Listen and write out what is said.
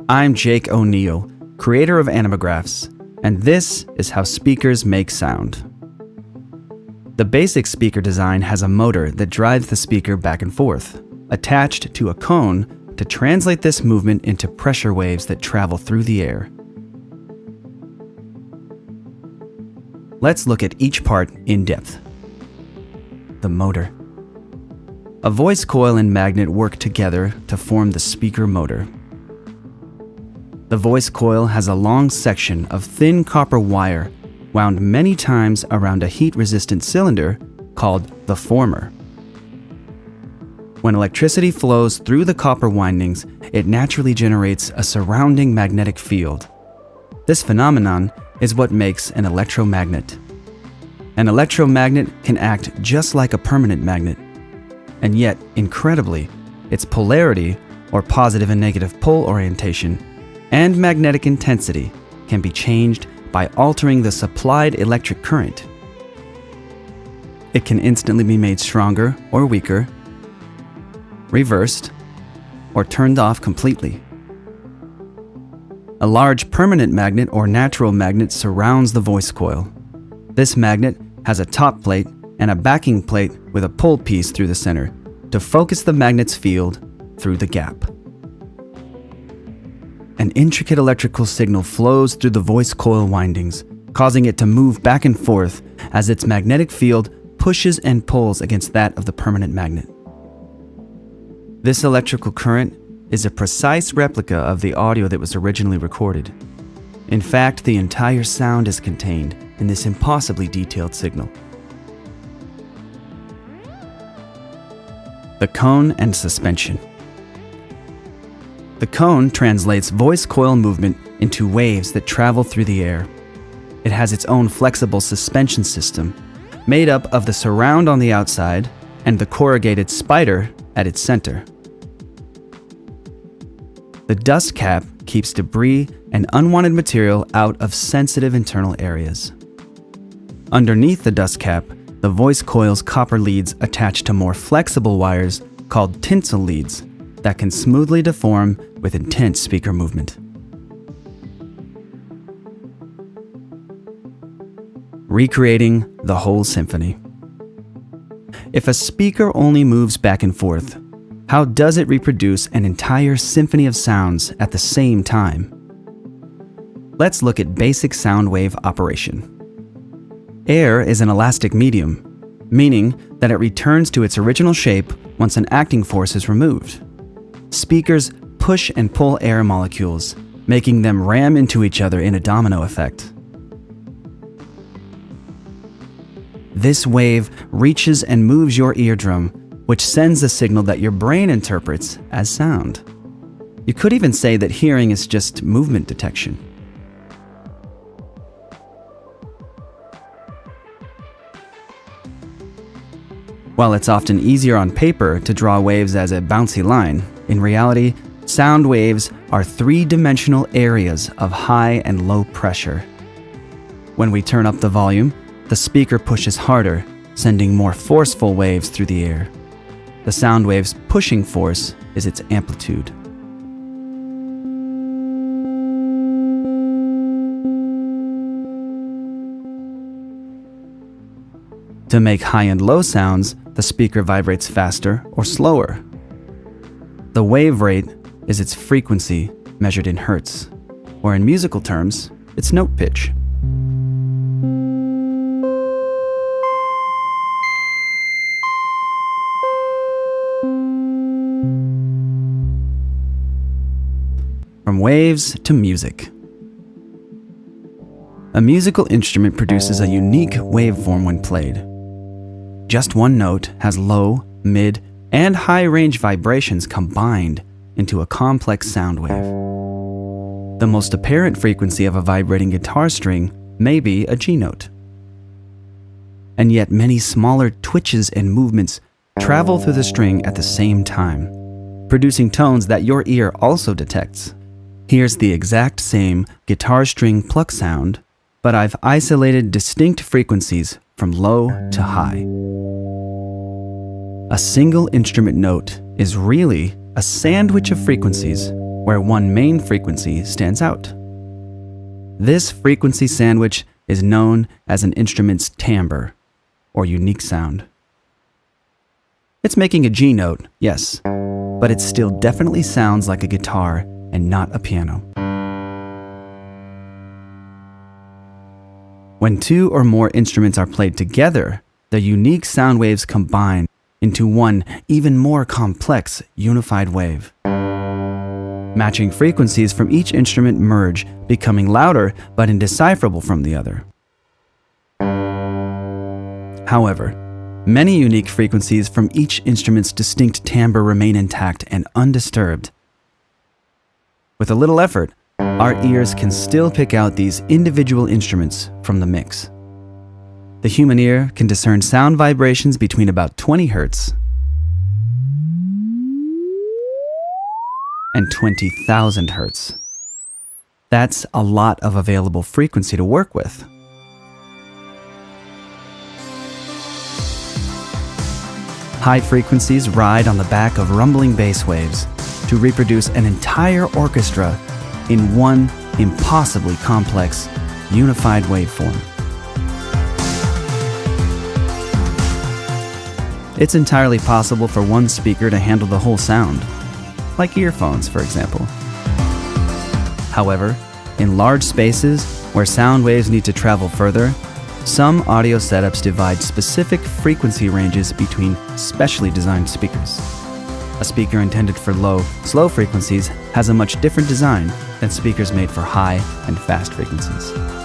I'm Jake O'Neill, creator of Animographs, and this is how speakers make sound. The basic speaker design has a motor that drives the speaker back and forth, attached to a cone to translate this movement into pressure waves that travel through the air. Let's look at each part in depth. The motor. A voice coil and magnet work together to form the speaker motor. The voice coil has a long section of thin copper wire wound many times around a heat-resistant cylinder called the former. When electricity flows through the copper windings, it naturally generates a surrounding magnetic field. This phenomenon is what makes an electromagnet. An electromagnet can act just like a permanent magnet, and yet, incredibly, its polarity, or positive and negative pole orientation, and magnetic intensity can be changed by altering the supplied electric current. It can instantly be made stronger or weaker, reversed, or turned off completely. A large permanent magnet or natural magnet surrounds the voice coil. This magnet has a top plate and a backing plate with a pull piece through the center to focus the magnet's field through the gap. An intricate electrical signal flows through the voice coil windings, causing it to move back and forth as its magnetic field pushes and pulls against that of the permanent magnet. This electrical current is a precise replica of the audio that was originally recorded. In fact, the entire sound is contained in this impossibly detailed signal. The cone and suspension. The cone translates voice coil movement into waves that travel through the air. It has its own flexible suspension system, made up of the surround on the outside and the corrugated spider at its center. The dust cap keeps debris and unwanted material out of sensitive internal areas. Underneath the dust cap, the voice coil's copper leads attach to more flexible wires called tinsel leads that can smoothly deform with intense speaker movement. Recreating the whole symphony. If a speaker only moves back and forth, how does it reproduce an entire symphony of sounds at the same time? Let's look at basic sound wave operation. Air is an elastic medium, meaning that it returns to its original shape once an acting force is removed. Speakers push and pull air molecules, making them ram into each other in a domino effect. This wave reaches and moves your eardrum, which sends a signal that your brain interprets as sound. You could even say that hearing is just movement detection. While it's often easier on paper to draw waves as a bouncy line, in reality, sound waves are three-dimensional areas of high and low pressure. When we turn up the volume, the speaker pushes harder, sending more forceful waves through the air. The sound wave's pushing force is its amplitude. To make high and low sounds, the speaker vibrates faster or slower. The wave rate is its frequency measured in hertz, or in musical terms, its note pitch. From waves to music. A musical instrument produces a unique waveform when played. Just one note has low, mid, and high range vibrations combined into a complex sound wave. The most apparent frequency of a vibrating guitar string may be a G note. And yet many smaller twitches and movements travel through the string at the same time, producing tones that your ear also detects. Here's the exact same guitar string pluck sound, but I've isolated distinct frequencies from low to high. A single instrument note is really a sandwich of frequencies where one main frequency stands out. This frequency sandwich is known as an instrument's timbre, or unique sound. It's making a G note, yes, but it still definitely sounds like a guitar and not a piano. When two or more instruments are played together, their unique sound waves combine into one even more complex unified wave. Matching frequencies from each instrument merge, becoming louder but indecipherable from the other. However, many unique frequencies from each instrument's distinct timbre remain intact and undisturbed. With a little effort, our ears can still pick out these individual instruments from the mix. The human ear can discern sound vibrations between about 20 Hz and 20,000 Hz. That's a lot of available frequency to work with. High frequencies ride on the back of rumbling bass waves to reproduce an entire orchestra in one impossibly complex, unified waveform. It's entirely possible for one speaker to handle the whole sound, like earphones, for example. However, in large spaces where sound waves need to travel further, some audio setups divide specific frequency ranges between specially designed speakers. A speaker intended for low, slow frequencies has a much different design than speakers made for high and fast frequencies.